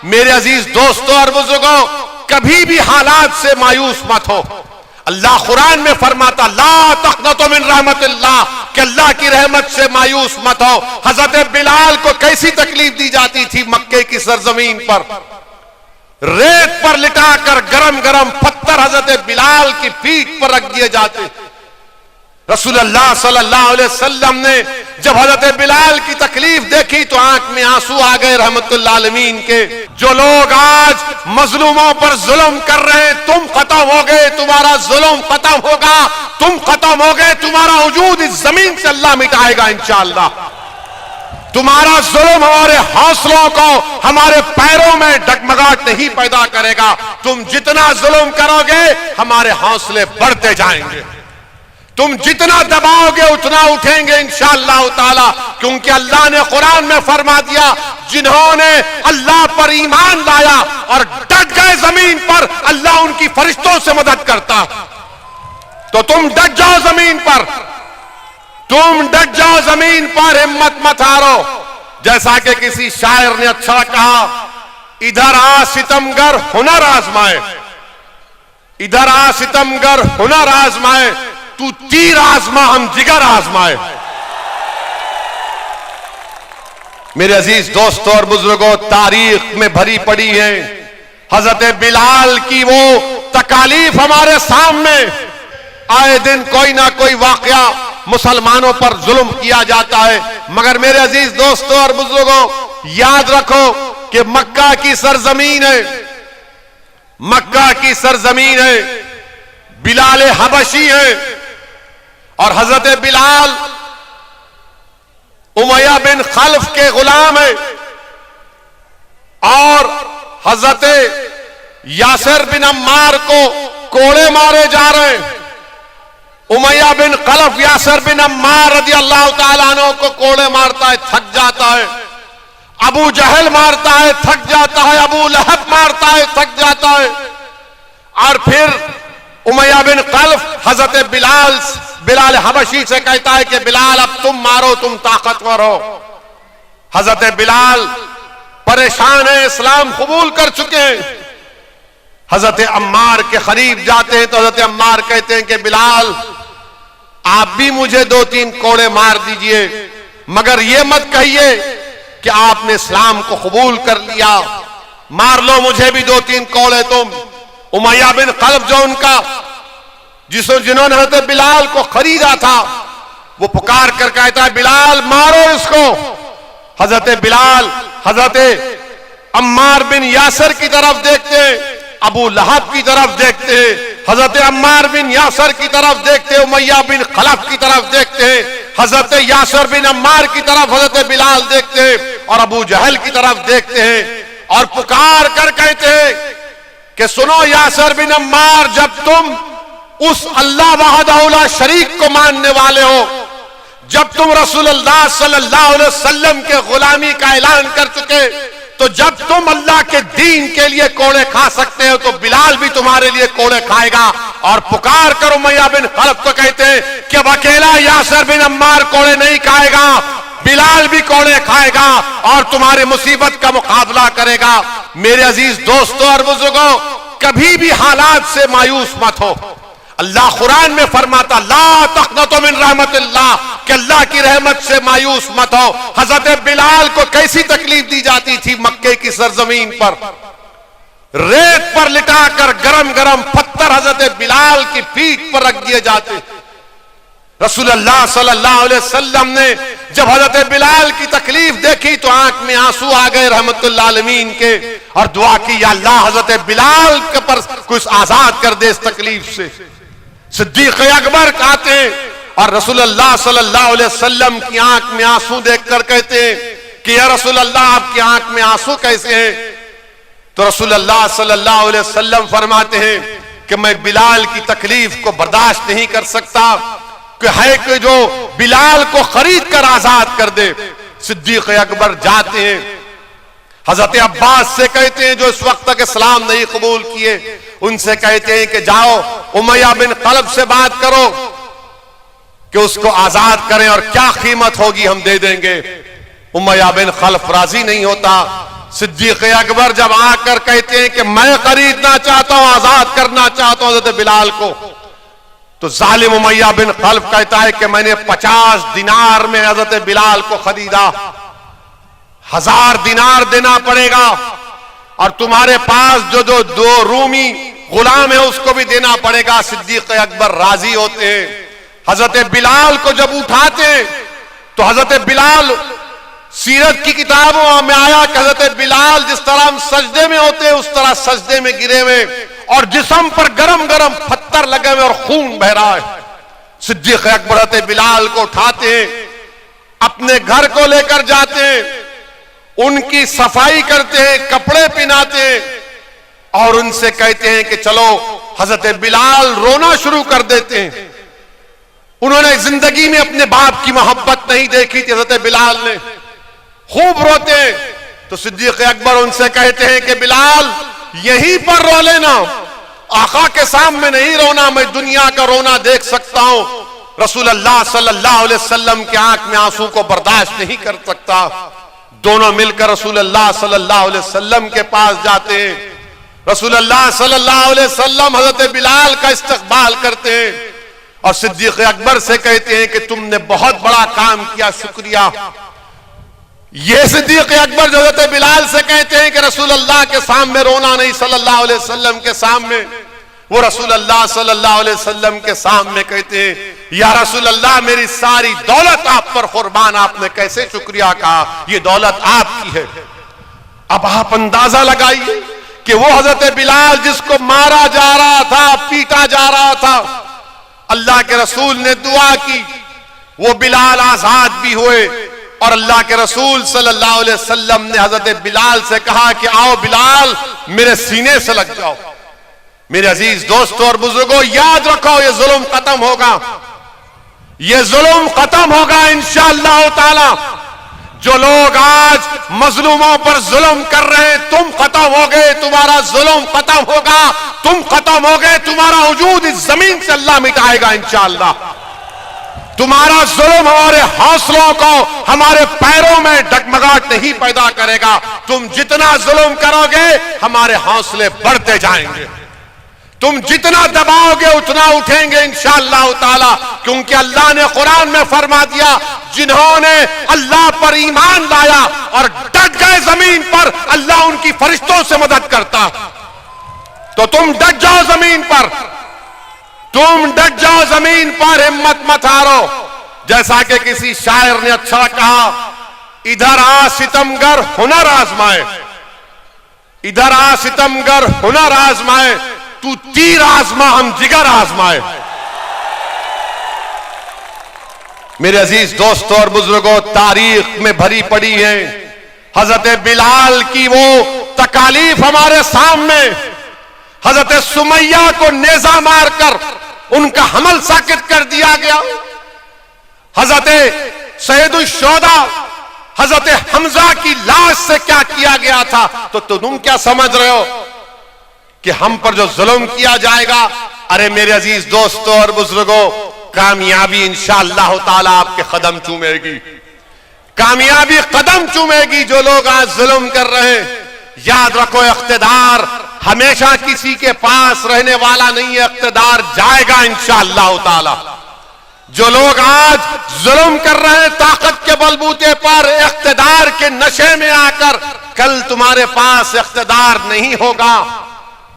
मेरे अजीज दोस्तों और बुजुर्गों, कभी भी हालात से मायूस मत हो। अल्लाह कुरान में फरमाता ला तक़नतु मिन रहमतिल्लाह, कि अल्लाह की रहमत से मायूस मत हो। हजरत बिलाल को कैसी तकलीफ दी जाती थी मक्के की सरजमीन पर, रेत पर लिटाकर गरम गरम पत्थर हजरत बिलाल की पीठ पर रख दिए जाते। रसूलुल्लाह सल्लल्लाहु अलैहि वसल्लम ने जब हजरत बिलाल की तकलीफ देखी तो आंख में आंसू आ गए रहमतुल्लाह आलमीन के। जो लोग आज मजलूमों पर जुल्म कर रहे हैं, तुम खत्म हो गए, तुम्हारा जुल्म खत्म होगा, तुम खत्म हो गए, तुम्हारा वजूद इस जमीन से अल्लाह मिटाएगा इंशाअल्लाह। तुम्हारा जुल्म हमारे हौसलों को, हमारे पैरों में डगमगाहट नहीं पैदा करेगा। तुम जितना जुल्म करोगे हमारे हौसले बढ़ते जाएंगे, तुम जितना दबाओगे उतना उठेंगे इंशाअल्लाह ताला। क्योंकि अल्लाह ने कुरान में फरमा दिया, जिन्होंने अल्लाह पर ईमान लाया और डट गए जमीन पर, अल्लाह उनकी फरिश्तों से मदद करता। तो तुम डट जाओ जमीन पर, तुम डट जाओ जमीन पर, हिम्मत मत हारो। जैसा कि किसी शायर ने अच्छा कहा, इधर आ सितमगर हुनर आजमाए, इधर आ सितमगर हुनर आजमाए, तू तीर आजमा हम जिगर आजमाए। मेरे अजीज दोस्तों और बुजुर्गों, तारीख में भरी पड़ी है हजरत बिलाल की वो तकालीफ हमारे सामने। आए दिन कोई ना कोई वाकया मुसलमानों पर जुल्म किया जाता है, मगर मेरे अजीज दोस्तों और बुजुर्गों याद रखो कि मक्का की सरजमीन है, मक्का की सरजमीन है, बिलाल हबशी है और हजरत बिलाल उमैया बिन खल्फ के गुलाम है और हजरत यासिर बिन अम्मार को कोड़े मारे जा रहे हैं। उमैया बिन खल्फ यासिर बिन अम्मार रज़ी अल्लाह तआला अन्हु को कोड़े मारता है, थक जाता है। अबू जहल मारता है, थक जाता है। अबू लहब मारता है, थक जाता है। और फिर उमैया बिन खल्फ हजरत बिलाल हबशी से कहता है कि बिलाल अब तुम मारो, तुम ताकतवर हो। हजरत बिलाल परेशान है, इस्लाम कबूल कर चुके हैं। हजरत अम्मार के करीब जाते हैं तो हजरत अम्मार कहते हैं कि बिलाल आप भी मुझे 2-3 कोड़े मार दीजिए, मगर ये मत कहिए कि आपने इस्लाम को कबूल कर लिया, मार लो मुझे भी 2-3 कोड़े तुम। उमैया बिन खल्फ जो उनका जिन्होंने हजरत बिलाल को खरीदा था, वो पुकार कर कहता है बिलाल मारो इसको। हजरत बिलाल हजरत अम्मार बिन यासिर की तरफ देखते, अबू लहब की तरफ देखते, हजरत अम्मार बिन यासिर की तरफ देखते, उमैया बिन खल्फ की तरफ देखते, हजरत यासिर बिन अम्मार की तरफ हजरत बिलाल देखते और अबू जहल की तरफ देखते हैं और पुकार कर कहते हैं कि सुनो यासिर बिन अम्मार, जब तुम उस अल्लाह वहदहू ला शरीक को मानने वाले हो, जब तुम रसूलुल्लाह सल्लल्लाहु अलैहि वसल्लम के गुलामी का ऐलान कर चुके, तो जब तुम अल्लाह के दीन के लिए कोड़े खा सकते हो तो बिलाल भी तुम्हारे लिए कोड़े खाएगा। और पुकार कर उमैया बिन खल्फ को कहते हैं कि अब अकेला यासिर बिन अम्मार कोड़े नहीं खाएगा, बिलाल भी कोड़े खाएगा और तुम्हारी मुसीबत का मुकाबला करेगा। मेरे अजीज दोस्तों और बुजुर्गों, कभी भी हालात से मायूस मत हो। अल्लाह कुरान में फरमाता ला तक़नतु मिन रहमतिल्लाह, कि अल्लाह की रहमत से मायूस मत हो। हजरत बिलाल को कैसी तकलीफ दी जाती थी मक्के की सरजमीन पर, रेत पर लिटाकर गरम गरम पत्थर हजरत बिलाल की पीठ पर रख दिए जाते। रसूलुल्लाह सल्लल्लाहु अलैहि वसल्लम ने जब हजरत बिलाल की तकलीफ देखी तो आंख में आंसू आ गए रहमतुल्लाह आलमीन के और दुआ की, या अल्लाह हजरत बिलाल के पर कुछ आजाद कर दे इस तकलीफ से। सिद्दीक अकबर कहते हैं और रसूलुल्लाह सल्लल्लाहु अलैहि वसल्लम की आंख में आंसू देखकर कहते हैं कि या रसूलुल्लाह आपकी आंख में आंसू कैसे हैं? तो रसूलुल्लाह सल्लल्लाहु अलैहि वसल्लम फरमाते हैं कि मैं बिलाल की तकलीफ को बर्दाश्त नहीं कर सकता, कि है कि जो बिलाल को खरीद कर आजाद कर दे। सिद्दीक अकबर जाते हैं, हजरत अब्बास से कहते हैं जो इस वक्त तक इस्लाम नहीं कबूल किए, उनसे कहते हैं कि जाओ उमैया बिन खल्फ से बात करो कि उसको आजाद करें और क्या कीमत होगी हम दे देंगे। उमैया बिन खल्फ राजी नहीं होता। सिद्दीक अकबर जब आकर कहते हैं कि मैं खरीदना चाहता हूं, आजाद करना चाहता हूं हजरत बिलाल को, तो जालिम उमैया बिन खल्फ कहता है कि मैंने 50 दिनार में हजरत बिलाल को खरीदा, 1000 दिनार देना पड़ेगा, और तुम्हारे पास जो जो 2 रूमी गुलाम है उसको भी देना पड़ेगा। सिद्दीक अकबर राजी होते हैं। हजरत बिलाल को जब उठाते तो हजरत बिलाल, सीरत की किताबों में आया कि हजरत बिलाल जिस तरह हम सजदे में होते हैं उस तरह सजदे में गिरे हुए, और जिस्म पर गरम गरम पत्थर लगे हुए और खून बह रहा है। सिद्दीक अकबर हजरत बिलाल को उठाते हैं, अपने घर को लेकर जाते हैं, उनकी सफाई करते हैं, कपड़े पहनाते हैं, और उनसे कहते हैं कि चलो। हजरत बिलाल रोना शुरू कर देते हैं। उन्होंने जिंदगी में अपने बाप की मोहब्बत नहीं देखी थी, हजरत बिलाल ने खूब रोते हैं। तो सिद्दीक अकबर उनसे कहते हैं कि बिलाल यहीं पर रो लेना, आका के सामने नहीं रोना, मैं दुनिया का रोना देख सकता हूं। रसूल अल्लाह सल्लल्लाहु अलैहि वसल्लम की आंख में आंसू को बर्दाश्त नहीं कर सकता। दोनों मिलकर रसूल अल्लाह सल्लल्लाहु अलैहि वसल्लम के पास जाते हैं। रसूल अल्लाह सल्लल्लाहु अलैहि वसल्लम हजरत बिलाल का इस्तकबाल करते हैं और सिद्दीक अकबर से कहते हैं कि तुमने बहुत बड़ा काम किया, शुक्रिया। ये सिद्दीक अकबर जो हजरत बिलाल से कहते हैं कि रसूल अल्लाह के सामने रोना नहीं, सल्लल्लाहु अलैहि वसल्लम के सामने, वो रसूल अल्लाह सल्लल्लाहु अलैहि वसल्लम के सामने कहते हैं, या रसूल अल्लाह मेरी सारी दौलत आप पर कुर्बान, आपने कैसे शुक्रिया कहा, ये दौलत आपकी है। अब आप अंदाजा लगाइए कि वो हजरत बिलाल जिसको मारा जा रहा था, पीटा जा रहा था, अल्लाह के रसूल ने दुआ की, वो बिलाल आजाद भी हुए, और अल्लाह के रसूल सल्लल्लाहु अलैहि वसल्लम ने हजरत बिलाल से कहा कि आओ बिलाल मेरे सीने से लग जाओ। मेरे अजीज दोस्तों और बुजुर्गों, याद रखो ये जुल्म खत्म होगा, ये जुल्म खत्म होगा इंशाअल्लाह ताला। जो लोग आज मजलूमों पर जुल्म कर रहे हैं, तुम खत्म हो गए, तुम्हारा जुल्म खत्म होगा, तुम खत्म हो गए, तुम्हारा वजूद इस जमीन से अल्लाह मिटाएगा इंशाअल्लाह। तुम्हारा जुल्म हमारे हौसलों को, हमारे पैरों में डगमगाहट नहीं पैदा करेगा। तुम जितना जुल्म करोगे हमारे हौसले बढ़ते जाएंगे, तुम जितना दबाओगे उतना उठेंगे इंशाअल्लाह ताला, क्योंकि अल्लाह ने कुरान में फरमा दिया, जिन्होंने अल्लाह पर ईमान लाया और डट गए जमीन पर, अल्लाह उनकी फरिश्तों से मदद करता। तो तुम डट जाओ जमीन पर, तुम डट जाओ जमीन पर, हिम्मत मत हारो। जैसा कि किसी शायर ने अच्छा कहा, इधर आ सितमगर हुनर आजमाए, इधर आ सितमगर हुनर आजमाए, तू तीर आजमा हम जिगर आजमाए। मेरे अजीज दोस्तों और बुजुर्गों, तारीख में भरी पड़ी है हजरत बिलाल की वो तकालीफ हमारे सामने। हजरत सुमैया को नेजा मारकर उनका हमल साकित कर दिया गया। हजरत सैयदुल शोदा हजरत हमजा की लाश से क्या किया गया था, तो तुम क्या समझ रहे हो कि हम पर जो जुल्म किया जाएगा। अरे मेरे अजीज दोस्तों और बुजुर्गों, कामयाबी इंशाअल्लाह ताला आपके कदम चूमेगी, कामयाबी कदम चूमेगी। जो लोग आज जुल्म कर रहे हैं, याद रखो इख्तिदार हमेशा किसी के पास रहने वाला नहीं है, इख्तिदार जाएगा इंशाअल्लाह ताला। जो लोग आज जुल्म कर रहे हैं ताकत के बलबूते पर, इख्तिदार के नशे में आकर, कल तुम्हारे पास इख्तिदार नहीं होगा।